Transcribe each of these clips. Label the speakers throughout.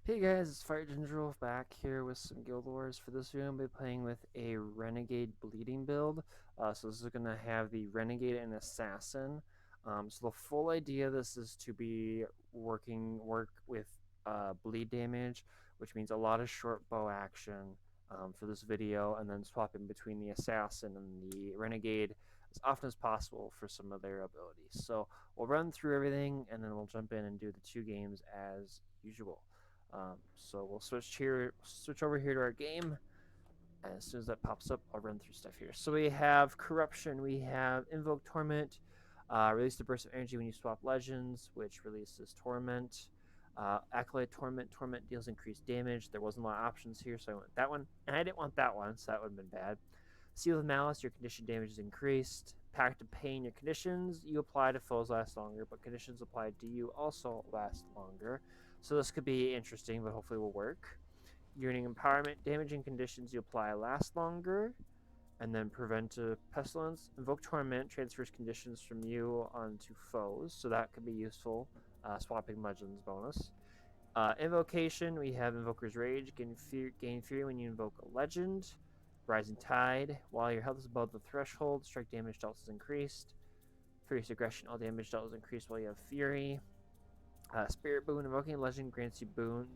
Speaker 1: Hey guys, it's Fire Ginger back here with some Guild Wars. For this video, I'm going to be playing with a Renegade bleeding build. So this is going to have the Renegade and Assassin. So the full idea of this is to be work with bleed damage, which means a lot of short bow action for this video, and then swapping between the Assassin and the Renegade as often as possible for some of their abilities. So we'll run through everything, and then we'll jump in and do the two games as usual. So we'll switch over here to our game. And as soon as that pops up, I'll run through stuff here. So we have Corruption, we have Invoke Torment, release the burst of energy when you swap legends, which releases Torment. Acolyte Torment, Torment deals increased damage. There wasn't a lot of options here, so I went with that one. And I didn't want that one, so that would have been bad. Seal of Malice, your condition damage is increased. Pact of Pain, your conditions you apply to foes last longer, but conditions applied to you also last longer. So this could be interesting, but hopefully will work. Yearning Empowerment, damaging conditions you apply last longer. And then Preventive Pestilence. Invoke Torment transfers conditions from you onto foes, so that could be useful. Swapping Legends bonus. Invocation, we have Invoker's Rage. Gain Fury when you invoke a legend. Rising Tide, while your health is above the threshold, strike damage dealt is increased. Furious Aggression, all damage dealt is increased while you have Fury. Spirit Boon, invoking a legend grants boons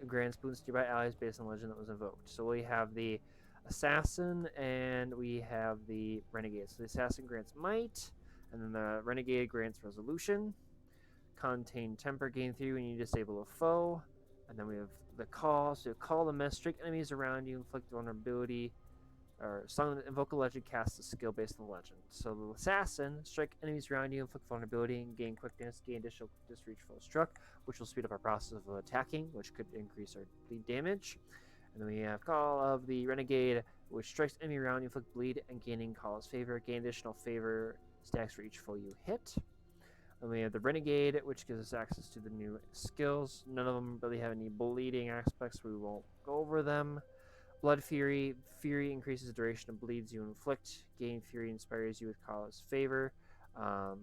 Speaker 1: to nearby allies based on the legend that was invoked. So we have the Assassin and we have the Renegade. So the Assassin grants Might, and then the Renegade grants Resolution. Contain Temper, gain 3 when you disable a foe. And then we have the Call. So call the mist, strike enemies around you, inflict vulnerability, or summon, invoke a legend, cast a skill based on the legend. So the Assassin, strike enemies around you, inflict vulnerability, and gain quickness, gain additional quickness for each foe struck, which will speed up our process of attacking, which could increase our bleed damage. And then we have Call of the Renegade, which strikes enemy around you, inflict bleed, and gaining Call's favor, gain additional favor stacks for each foe you hit. Then we have the Renegade, which gives us access to the new skills. None of them really have any bleeding aspects, so we won't go over them. Blood Fury. Fury increases the duration of bleeds you inflict. Gain Fury inspires you with Kala's favor.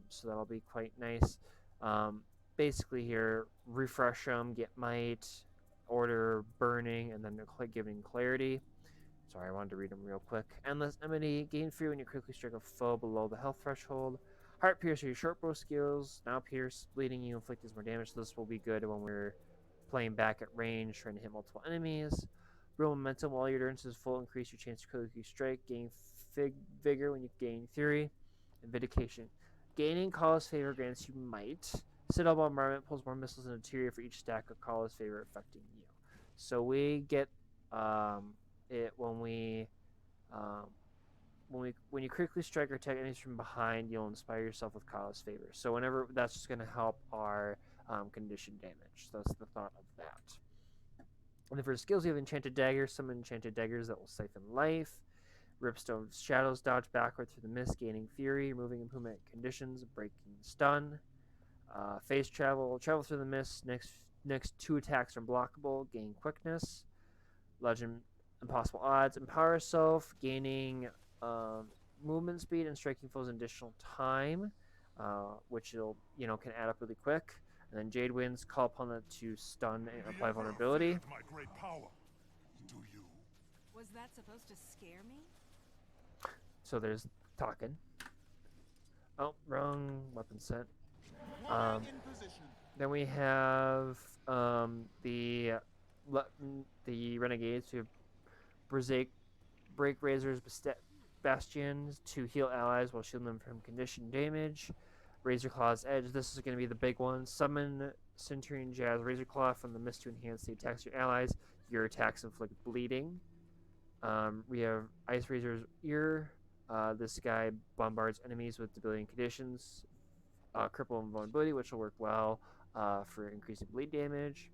Speaker 1: So that'll be quite nice. Basically here, refresh them, get Might, order Burning, and then giving Clarity. Sorry, I wanted to read them real quick. Endless Enmity. Gain Fury when you quickly strike a foe below the health threshold. Heart Pierce are your shortbow skills. Now Pierce. Bleeding you inflict as more damage. So this will be good when we're playing back at range, trying to hit multiple enemies. Real Momentum, while your endurance is full, increase your chance to quickly strike. Gain Vigor when you gain Fury. And Vindication. Gaining Kala's favor grants you Might. Citadel Bombardment pulls more missiles and interior for each stack of Kala's favor affecting you. So we get it when you quickly strike or attack enemies from behind, you'll inspire yourself with Kala's favor. So whenever that's just going to help our condition damage. So that's the thought of that. And then for skills, you have Enchanted Dagger. Some Enchanted Daggers that will siphon life. Ripstone Shadows, dodge backward through the mist, gaining Fury, removing improvement conditions, breaking stun. Phase Travel, travel through the mist. Next 2 attacks are unblockable, gain quickness. Legend Impossible Odds, empower yourself, gaining movement speed and striking foes an additional time, which can add up really quick. And then Jade Winds, call upon it to stun and apply vulnerability.
Speaker 2: My great power. Do you?
Speaker 3: Was that supposed to scare me?
Speaker 1: So there's talking. Oh, wrong weapon set. Then we have the Renegades who have Break Razor's Bastions to heal allies while shielding them from condition damage. Razor Claw's Edge, this is going to be the big one. Summon Centurion Jazz Razor Claw from the mist to enhance the attacks of your allies. Your attacks inflict bleeding. We have Ice Razor's Ear. This guy bombards enemies with debilitating conditions. Cripple and Vulnerability, which will work well for increasing bleed damage.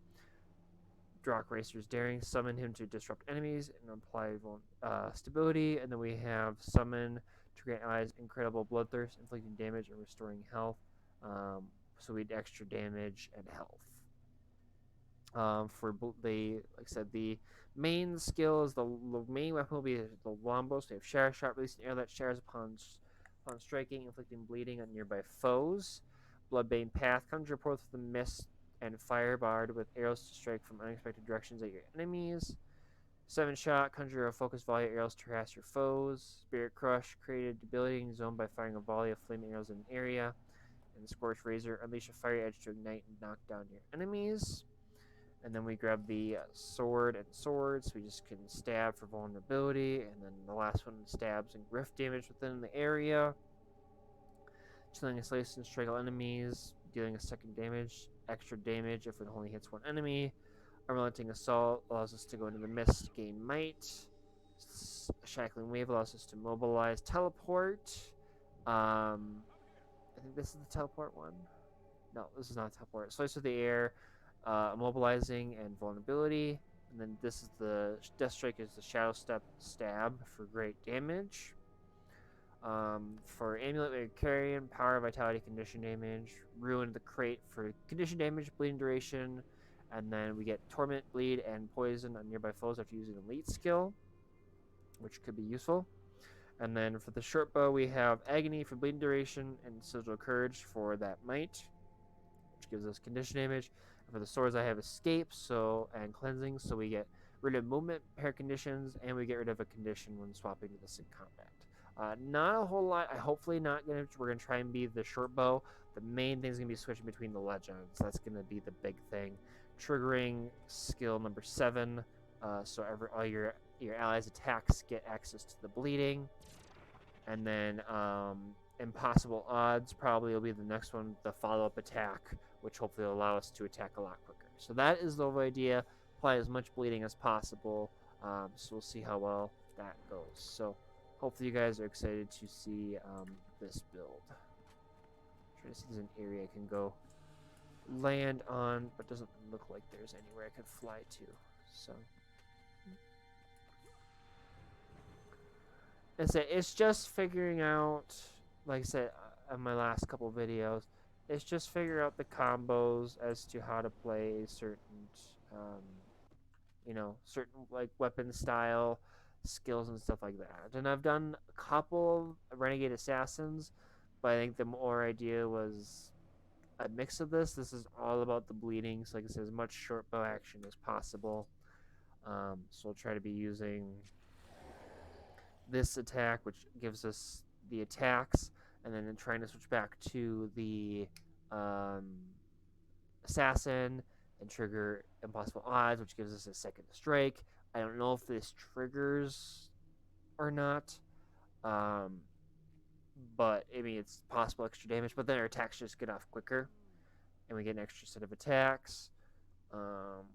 Speaker 1: Drock Racer's Daring, summon him to disrupt enemies and apply stability. And then we have Summon to grant allies incredible bloodthirst, inflicting damage and restoring health. So we need extra damage and health. Like I said, the main skill is the main weapon will be the longbow. So we have Shower Shot, releasing air that showers upon striking, inflicting bleeding on nearby foes. Bloodbane Path, conjure forth the mist and fire barred with arrows to strike from unexpected directions at your enemies. 7-shot, conjure a focused volley of arrows to harass your foes. Spirit Crush, created debilitating zone by firing a volley of flame arrows in an area. And Scorch Razor, unleash a fiery edge to ignite and knock down your enemies. And then we grab the sword and swords. We just can stab for vulnerability. And then the last one stabs and griff damage within the area. Chilling a slice and strike all enemies, dealing a second damage, extra damage if it only hits one enemy. Unrelenting Assault allows us to go into the mist, gain might. Shackling Wave allows us to mobilize, teleport. I think this is the teleport one. No, this is not a teleport. Slice of the air, immobilizing and vulnerability. And then this is the Death Strike is the Shadow Step stab for great damage. For Amulet, we have Carrion, Power, Vitality, Condition damage. Rune the Crate for condition damage, bleeding duration. And then we get Torment, Bleed, and Poison on nearby foes after using Elite skill, which could be useful. And then for the Shortbow, we have Agony for bleeding duration and Sigil Courage for that might, which gives us condition damage. And for the swords, I have Escape and Cleansing, so we get rid of movement pair conditions, and we get rid of a condition when swapping to this in combat. Not a whole lot. Hopefully not gonna. We're gonna try and be the Shortbow. The main thing is gonna be switching between the legends. That's gonna be the big thing. Triggering skill number 7, so all your allies' attacks get access to the bleeding, and then Impossible Odds probably will be the next one, the follow-up attack, which hopefully will allow us to attack a lot quicker. So that is the whole idea. Apply as much bleeding as possible. So we'll see how well that goes. So hopefully you guys are excited to see this build. Trying to see if there's an area I can go land on, but doesn't look like there's anywhere I could fly to. So it's just figuring out, like I said in my last couple videos, it's just figure out the combos as to how to play certain certain like weapon style skills and stuff like that. And I've done a couple of Renegade Assassins, but I think the more idea was a mix of this. This is all about the bleeding, so like I said, as much Shortbow action as possible. So I'll try to be using this attack, which gives us the attacks, and then trying to switch back to the assassin and trigger Impossible Odds, which gives us a second strike. I don't know if this triggers or not, but I mean it's possible extra damage. But then our attacks just get off quicker, and we get an extra set of attacks.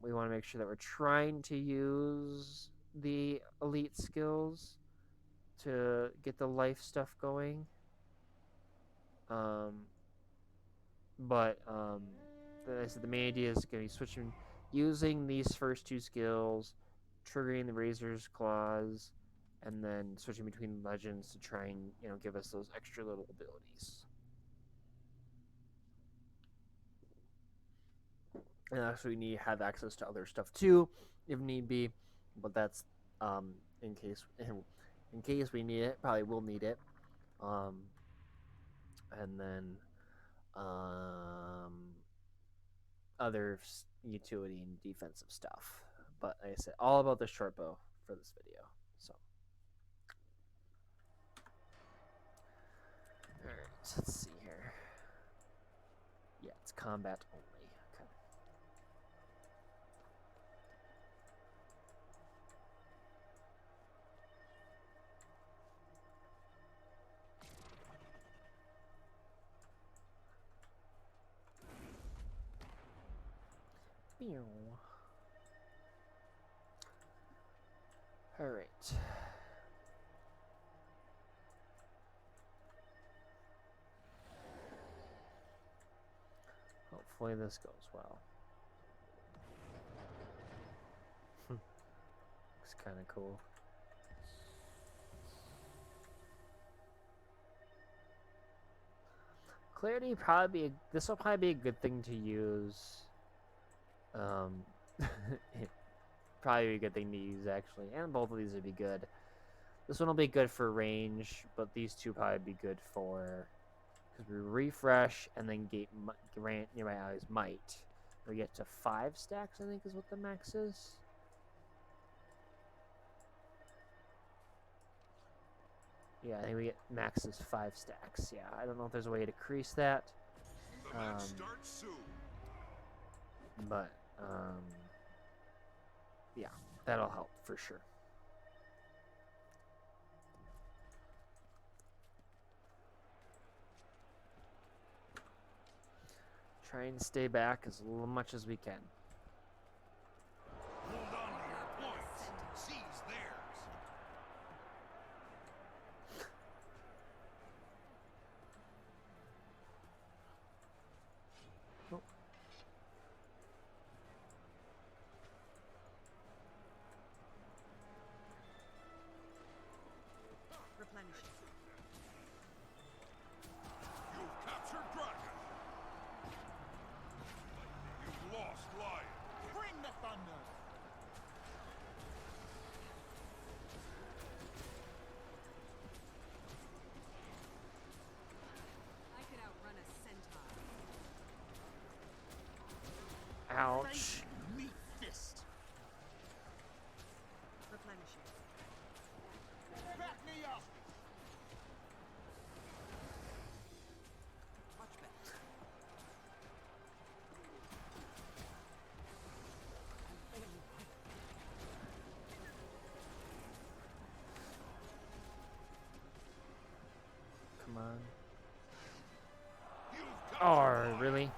Speaker 1: We want to make sure that we're trying to use the elite skills to get the life stuff going. The main idea is going to be switching, using these first two skills, triggering the Razor's Claws, and then switching between legends to try and give us those extra little abilities. And actually, we need to have access to other stuff too, if need be. But that's in case we need it. Probably will need it. And then other utility and defensive stuff. But like I said, all about the Shortbow for this video. So, all right, let's see here. Yeah, it's combat only. Okay. All right. Hopefully this goes well. Looks kind of cool. Clarity this will probably be a good thing to use. Probably a good thing to use actually, and both of these would be good. This one will be good for range, but these two probably be good for because we refresh and then grant nearby allies might. Or get to 5 stacks, I think is what the max is. Yeah, I think we get max is 5 stacks. Yeah, I don't know if there's a way to increase that.
Speaker 2: The match starts soon.
Speaker 1: But, yeah, that'll help for sure. Try and stay back as much as we can.
Speaker 2: Hold on to your points. Seize theirs.
Speaker 1: Oh.
Speaker 3: Replenish.
Speaker 2: You've captured Dragon. You've lost Lion.
Speaker 4: Bring the thunder!
Speaker 3: I could outrun a centaur.
Speaker 1: Ouch.
Speaker 4: Meat fist!
Speaker 3: Replenishing.
Speaker 4: Back me up!
Speaker 3: Much better.
Speaker 1: Come on.
Speaker 2: You've captured
Speaker 1: Oh,
Speaker 2: Lion.
Speaker 1: really?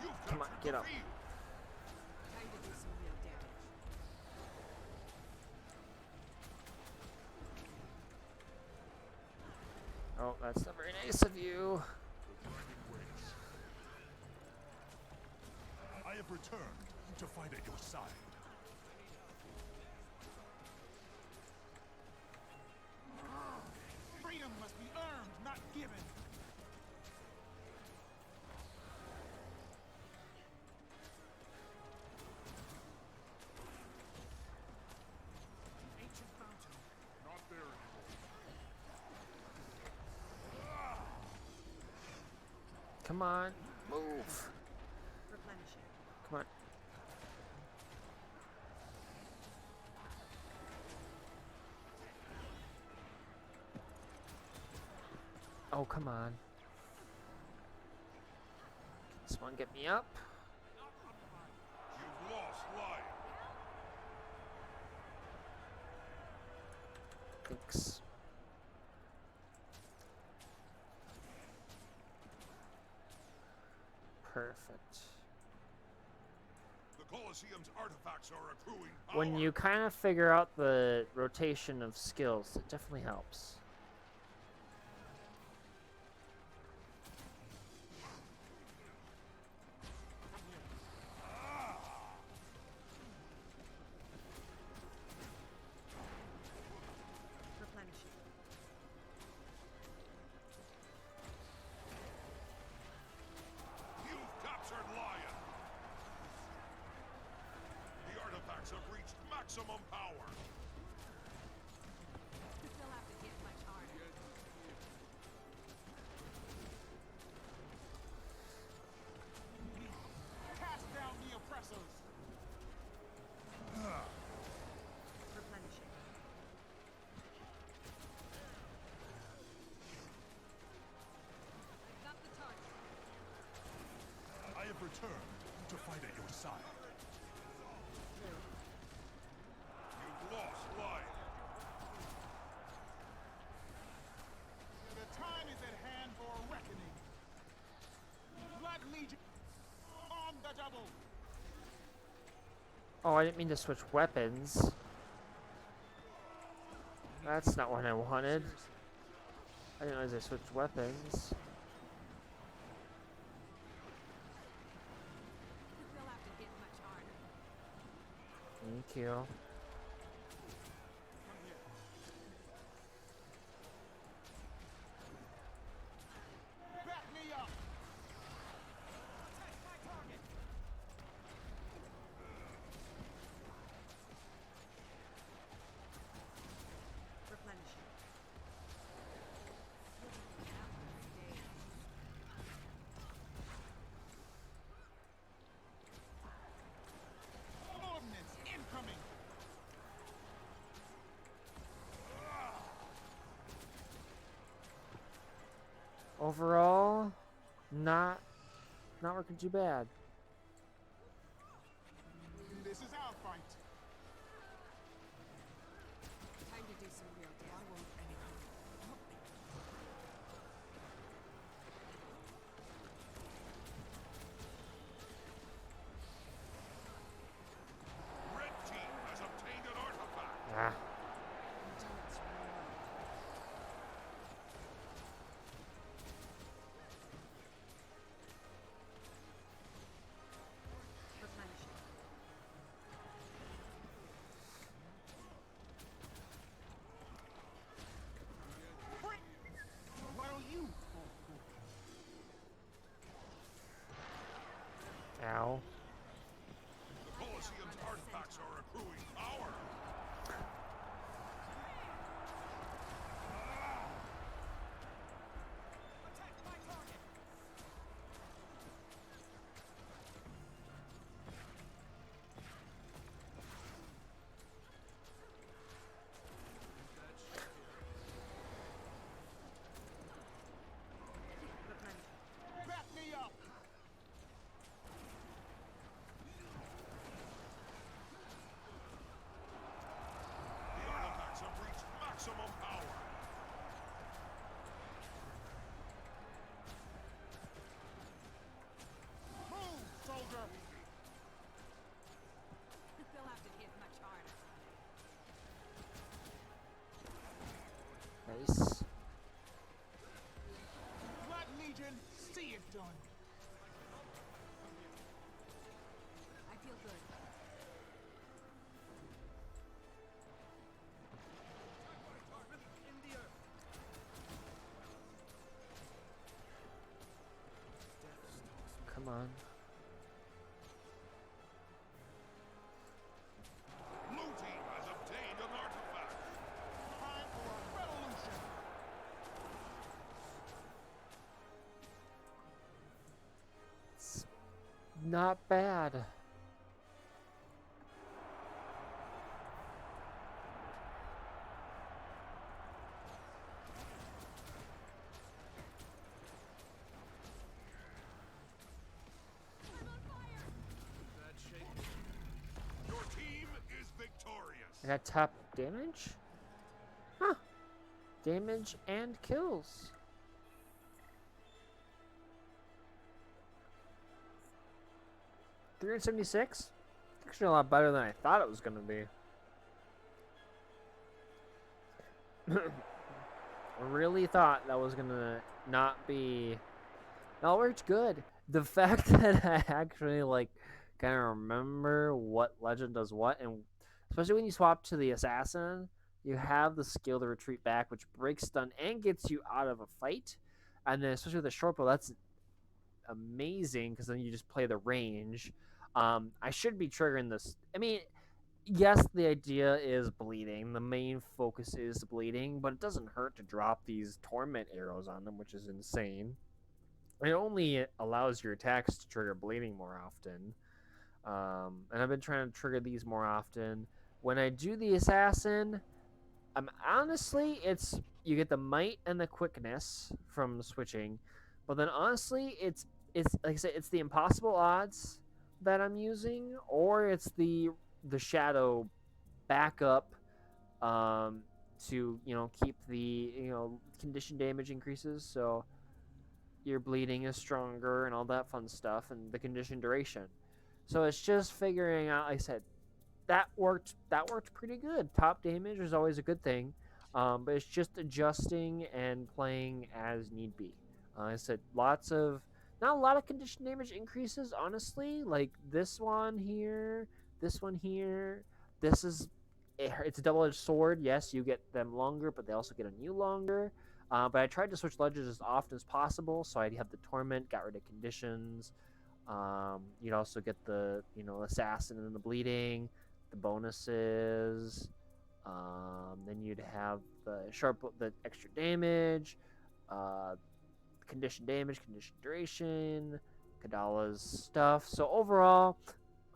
Speaker 2: You've
Speaker 1: Come on,
Speaker 2: captured
Speaker 1: get
Speaker 2: the
Speaker 1: up.
Speaker 2: field.
Speaker 3: Time to do some real damage.
Speaker 1: Oh, that's not very nice of you.
Speaker 2: I have returned to fight at your side.
Speaker 4: Freedom must be earned, not given. Ancient fountain.
Speaker 2: Not there anymore.
Speaker 1: Come on, move.
Speaker 3: Replenishing.
Speaker 1: Come on. Oh, come on. Can someone get me up?
Speaker 2: You've lost Lion.
Speaker 1: Thanks. Perfect.
Speaker 2: The Colosseum's artifacts are accruing power.
Speaker 1: When you kind of figure out the rotation of skills, it definitely helps.
Speaker 3: Replenishing.
Speaker 2: You've captured Lion. The artifacts have reached maximum power.
Speaker 3: They'll have to hit much harder.
Speaker 4: Cast down the oppressors!
Speaker 3: Replenishing. Got the target.
Speaker 2: I have returned to fight at your side. You've lost Lion.
Speaker 4: The time is at hand for a reckoning. Blood Legion on the double!
Speaker 1: Oh, I didn't mean to switch weapons. That's not what I wanted. I didn't realize I switched weapons.
Speaker 3: They'll have to hit much harder.
Speaker 1: Thank you.
Speaker 4: Back me up!
Speaker 3: Replenishing.
Speaker 1: overall, not working too bad.
Speaker 4: This is our fight.
Speaker 3: Time to do some real damage.
Speaker 2: Red team has obtained an artifact.
Speaker 1: Ah,
Speaker 3: Endurance reward. Replenishing.
Speaker 4: Why don't you?
Speaker 1: ow.
Speaker 2: The Colosseum's artifacts are accruing power.
Speaker 4: Attack my target.
Speaker 3: Replenishing.
Speaker 4: Back me up.
Speaker 2: The artifacts have reached maximum power.
Speaker 4: Move, soldier.
Speaker 3: They'll have to hit much harder.
Speaker 1: Nice.
Speaker 4: Blood Legion, see it done.
Speaker 3: I feel good.
Speaker 1: Come on.
Speaker 2: Blue team has obtained an artifact.
Speaker 4: Time for a revolution.
Speaker 1: It's not bad.
Speaker 2: Your team is victorious.
Speaker 1: I got top damage? Huh. Damage and kills. $376? Actually a lot better than I thought it was gonna be. I really thought that was gonna not be. No, it worked good. The fact that I actually like kind of remember what legend does what, and especially when you swap to the assassin, you have the skill to retreat back, which breaks stun and gets you out of a fight. And then especially with the short bow, that's amazing because then you just play the range. I should be triggering this. I mean, yes, the idea is bleeding. The main focus is bleeding, but it doesn't hurt to drop these torment arrows on them, which is insane. It only allows your attacks to trigger bleeding more often. And I've been trying to trigger these more often. When I do the assassin, honestly, it's you get the might and the quickness from switching, but then honestly, it's like I said, it's the impossible odds that I'm using, or it's the shadow backup um, to keep the condition damage increases, so your bleeding is stronger and all that fun stuff, and the condition duration. So it's just figuring out. Like I said, that worked. That worked pretty good. Top damage is always a good thing, but it's just adjusting and playing as need be. I said not a lot of condition damage increases. Honestly, like this one here, this one here. This is it's a double-edged sword. Yes, you get them longer, but they also get on you longer. But I tried to switch ledges as often as possible, so I'd have the torment, got rid of conditions. You'd also get the assassin and the bleeding, the bonuses. Then you'd have the extra damage, uh, condition damage, condition duration, Kadala's stuff. So overall,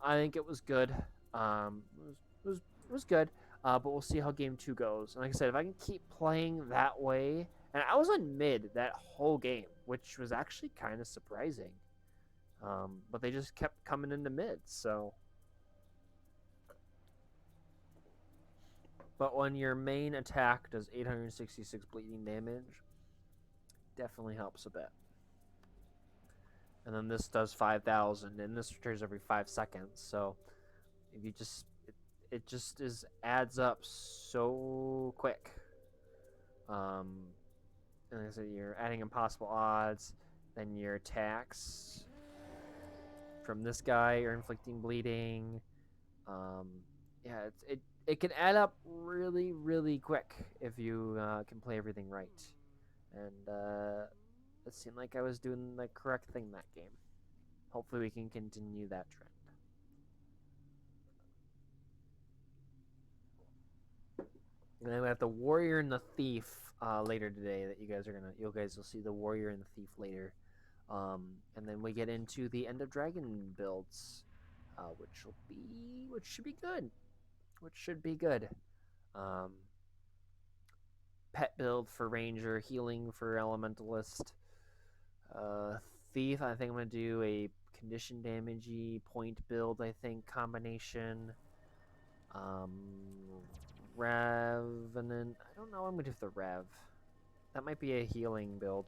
Speaker 1: I think it was good. It was good. But we'll see how game 2 goes. And like I said, if I can keep playing that way And I was on mid that whole game, which was actually kind of surprising. But they just kept coming into mid, so. But when your main attack does 866 bleeding damage, definitely helps a bit. And then this does 5,000, and this returns every 5 seconds. So if you just, it just adds up so quick. And like I said, you're adding impossible odds, then your attacks from this guy are inflicting bleeding. Yeah, it can add up really, really quick if you can play everything right. And it seemed like I was doing the correct thing that game. Hopefully we can continue that trend. And then we have the warrior and the thief later today. That you guys will see the warrior and the thief later. And then we get into the end of dragon builds, which should be good. Which should be good. Pet build for ranger, healing for elementalist. Thief, I think I'm gonna do a condition damagey point build. I think combination. Revenant. I don't know what I'm gonna do for the Rev. That might be a healing build.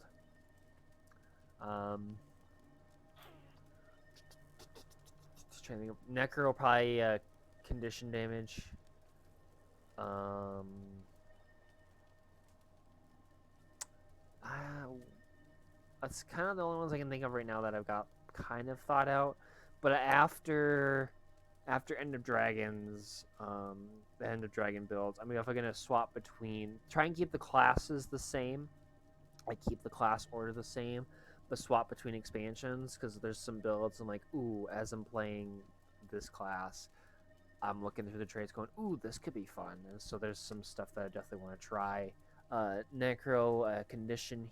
Speaker 1: Just trying to think of Necro, probably condition damage. That's kind of the only ones I can think of right now that I've got kind of thought out. But after End of Dragons, the End of Dragon builds, I'm definitely gonna swap between, try and keep the classes the same. I keep the class order the same, but swap between expansions, because there's some builds I'm like, ooh, as I'm playing this class, I'm looking through the trades going, ooh, this could be fun. And so there's some stuff that I definitely want to try. Necro condition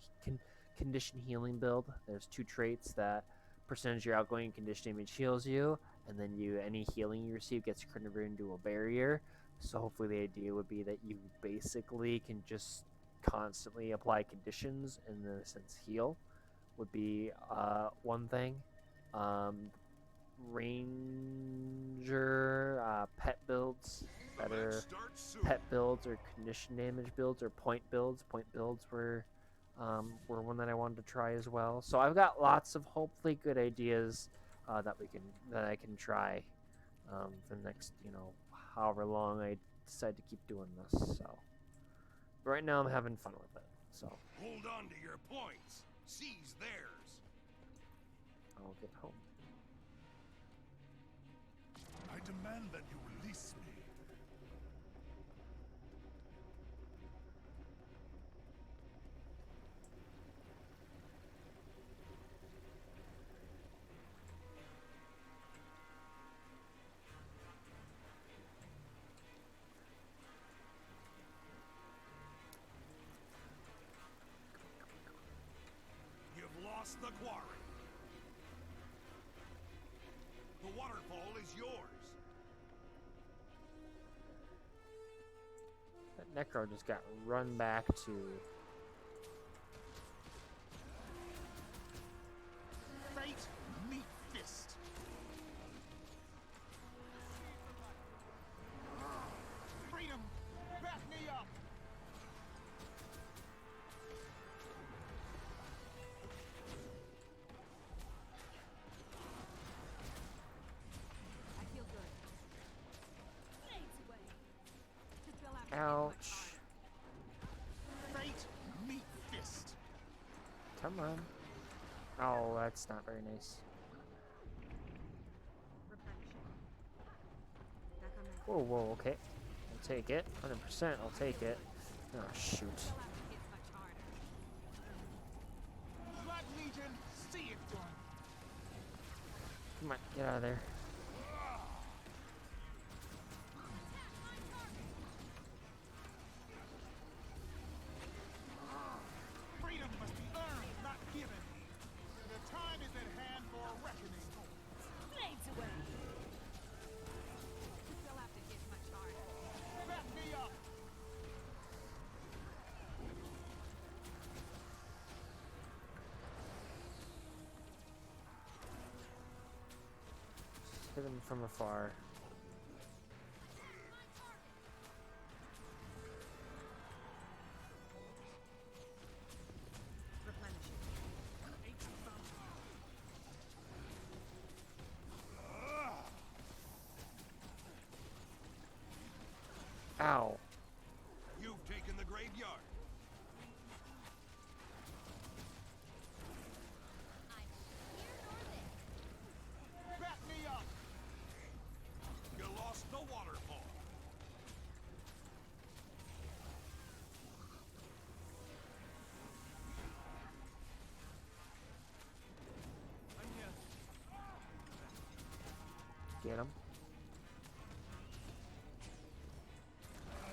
Speaker 1: healing build. There's 2 traits that percentage your outgoing condition damage heals you, and then any healing you receive gets converted into a barrier. So hopefully the idea would be that you basically can just constantly apply conditions, and in a sense heal would be one thing. Ranger pet builds that are pet builds or condition damage builds or point builds. Point builds were one that I wanted to try as well. So I've got lots of hopefully good ideas that I can try for the next however long I decide to keep doing this. So but right now I'm having fun with it. So
Speaker 2: Hold on to your points. Seize theirs.
Speaker 1: I'll get home.
Speaker 2: I demand that you release me. You've lost the quarry. The waterfall is yours.
Speaker 1: That Necro just got run back to.
Speaker 4: Fate, meet fist. Freedom, back me up.
Speaker 3: I feel good. Blades away. This will have to hit much
Speaker 1: Ouch.
Speaker 3: harder.
Speaker 4: Fate, meet fist.
Speaker 1: Come on. Oh, that's not very nice.
Speaker 3: Replenishing. Back on that.
Speaker 1: Whoa, whoa, okay. I'll take it. 100%, I'll take it. Oh, shoot.
Speaker 3: Will have to hit much harder.
Speaker 4: Black Legion, see it done.
Speaker 1: Come on, get out of there.
Speaker 4: Freedom must be earned, not given. The time is at hand for a reckoning.
Speaker 3: Blades away. This will have to hit much harder.
Speaker 4: Back me up.
Speaker 1: Hit him from afar. Ow.
Speaker 2: You've taken the graveyard.
Speaker 4: Back me up.
Speaker 2: You lost the waterfall.
Speaker 1: Get him.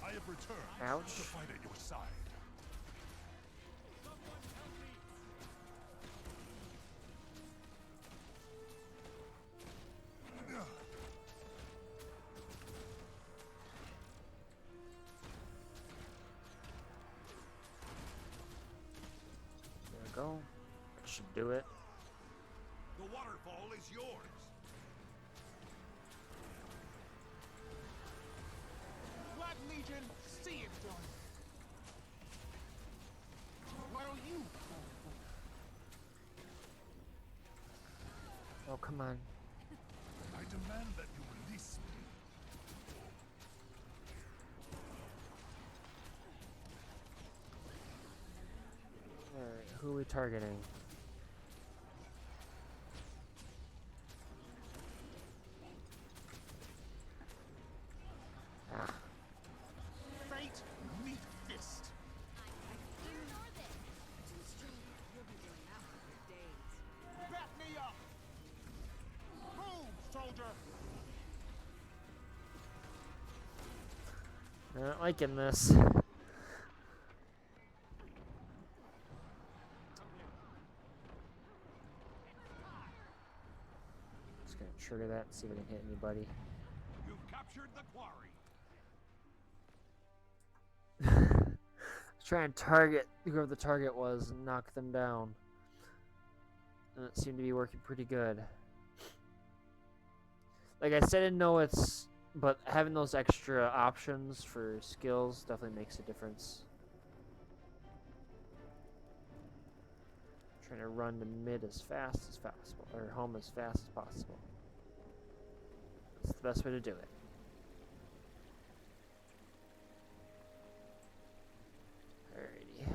Speaker 2: I have returned
Speaker 1: Ouch.
Speaker 2: to fight at your side.
Speaker 1: There we go. That should do it.
Speaker 2: The waterfall is yours.
Speaker 4: Black Legion, see it done. Why don't you?
Speaker 1: Oh, come on.
Speaker 2: I demand that you release me.
Speaker 1: Alright, who are we targeting? Ah,
Speaker 4: Fate, meet fist. Back me up. Move, soldier.
Speaker 1: I'm not liking this. Just gonna trigger that and see if I can hit anybody.
Speaker 2: You've captured the quarry.
Speaker 1: Try and target whoever the target was and knock them down. And it seemed to be working pretty good. Like I said, I know it's, but having those extra options for skills definitely makes a difference. Trying to run to mid as fast as possible, or home as fast as possible. That's the best way to do it. Alrighty.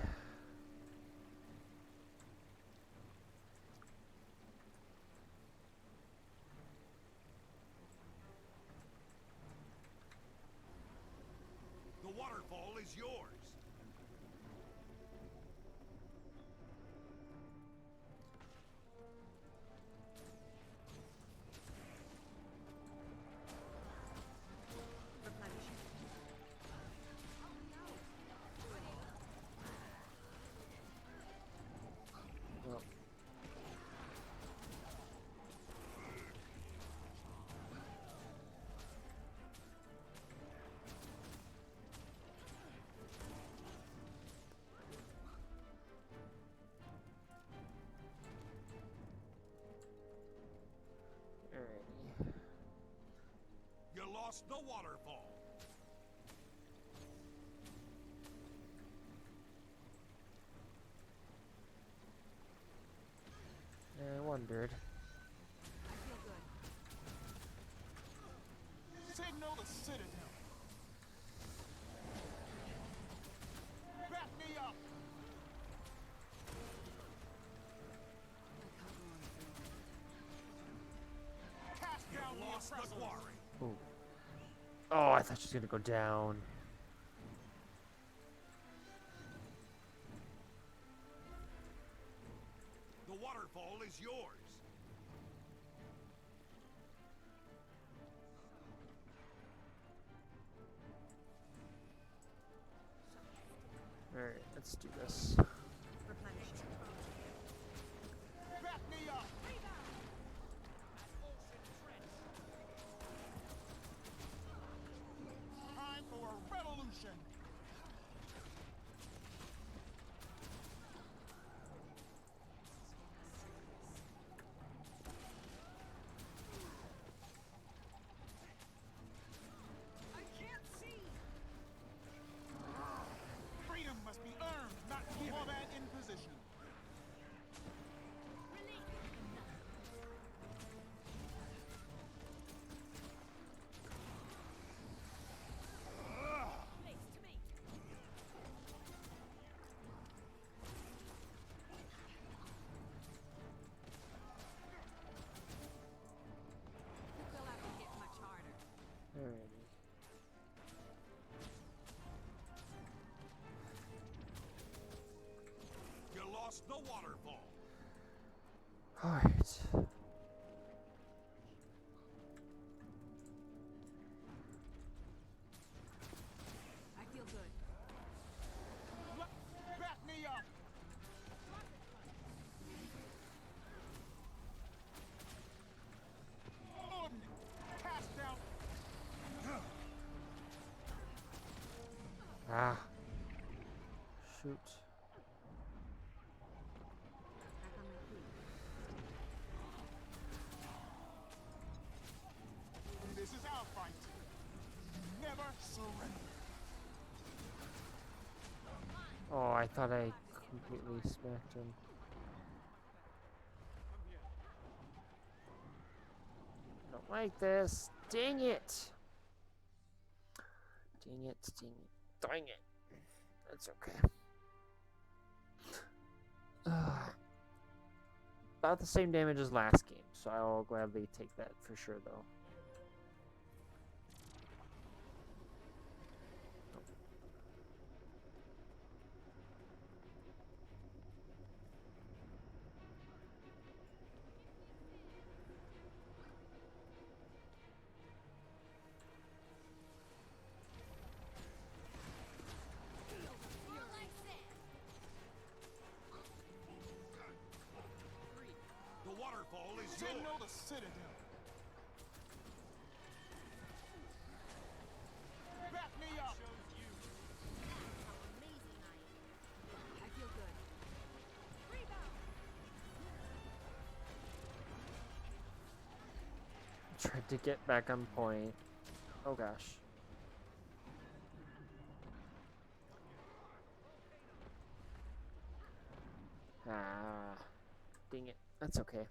Speaker 2: The waterfall is yours.
Speaker 1: Well, alrighty.
Speaker 2: You lost the waterfall.
Speaker 1: I wondered.
Speaker 4: Signal the Citadel. Back me up. Cast down the
Speaker 2: Lost the
Speaker 4: oppressors.
Speaker 2: quarry.
Speaker 1: Ooh. Oh, I thought she was gonna go down.
Speaker 2: The waterfall is yours.
Speaker 1: Alright, let's do this.
Speaker 4: Back me up. Time for a revolution.
Speaker 2: cross the waterfall.
Speaker 1: Alright.
Speaker 3: I feel good.
Speaker 4: Back me up. Cast down.
Speaker 1: Ah. Shoot.
Speaker 3: Back on my feet.
Speaker 4: This is our fight. Never surrender.
Speaker 1: Oh, I thought I completely smacked him. I don't like this. Dang it. Dang it, dang it, dang it. That's okay. About the same damage as last game, so I will gladly take that for sure, though.
Speaker 3: More like sand.
Speaker 2: The waterfall is
Speaker 4: Didn't
Speaker 2: yours.
Speaker 4: know the citadel. Back me up.
Speaker 3: How amazing I am. I feel good. Rebound.
Speaker 1: Tried to get back on point. Oh gosh. Ah, dang it. That's okay.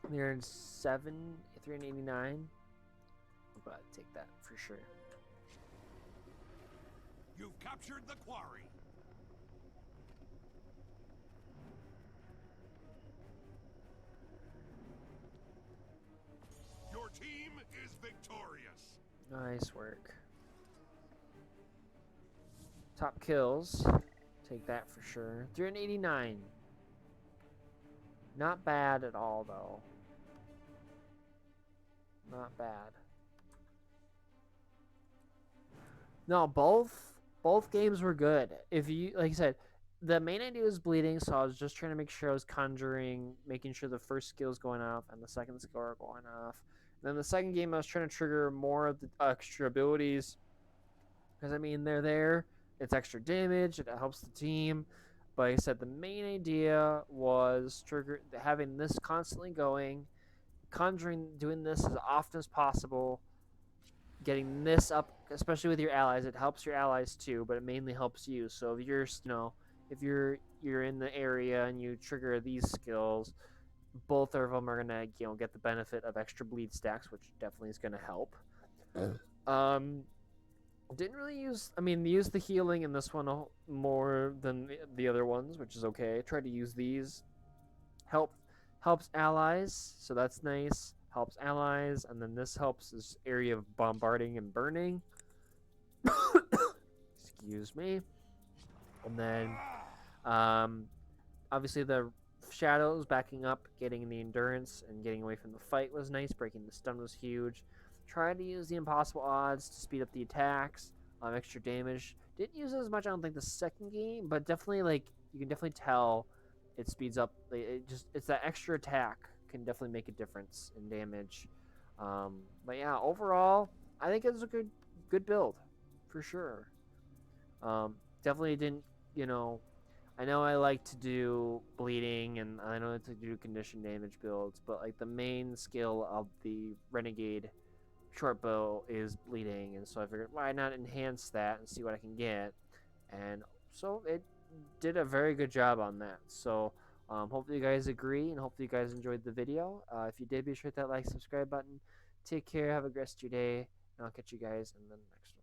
Speaker 1: They're in 389. I'm glad to take that for sure.
Speaker 2: You've captured the quarry. Your team is victorious.
Speaker 1: Nice work. Top kills. Take that for sure. 389. Not bad at all, though. Not bad. No, both games were good. If you like I said, the main idea was bleeding, so I was just trying to make sure I was conjuring, making sure the first skill is going off and the second skill are going off. And then the second game, I was trying to trigger more of the extra abilities because I mean they're there. It's extra damage. It helps the team. But like I said, the main idea was having this constantly going, conjuring, doing this as often as possible, getting this up, especially with your allies. It helps your allies too, but it mainly helps you. So if you're, if you're in the area and you trigger these skills, both of them are gonna, get the benefit of extra bleed stacks, which definitely is gonna help. Um, didn't really use. I mean, use the healing in this one more than the other ones, which is okay. Tried to use these. Helps allies, so that's nice. Helps allies, and then this helps this area of bombarding and burning. Excuse me. And then, obviously the shadows backing up, getting the endurance and getting away from the fight was nice. Breaking the stun was huge. Tried to use the impossible odds to speed up the attacks. Extra damage. Didn't use it as much, I don't think, the second game, but definitely, like, you can definitely tell it speeds up. It's that extra attack can definitely make a difference in damage. But yeah, overall, I think it was a good build for sure. Definitely didn't, I know I like to do bleeding and I know I like to do condition damage builds, but like the main skill of the Renegade Shortbow is bleeding, and so I figured why not enhance that and see what I can get, and so it did a very good job on that. So hopefully you guys agree, and hopefully you guys enjoyed the video. If you did, be sure to hit that like, subscribe button. Take care, have a great rest of your day, and I'll catch you guys in the next one.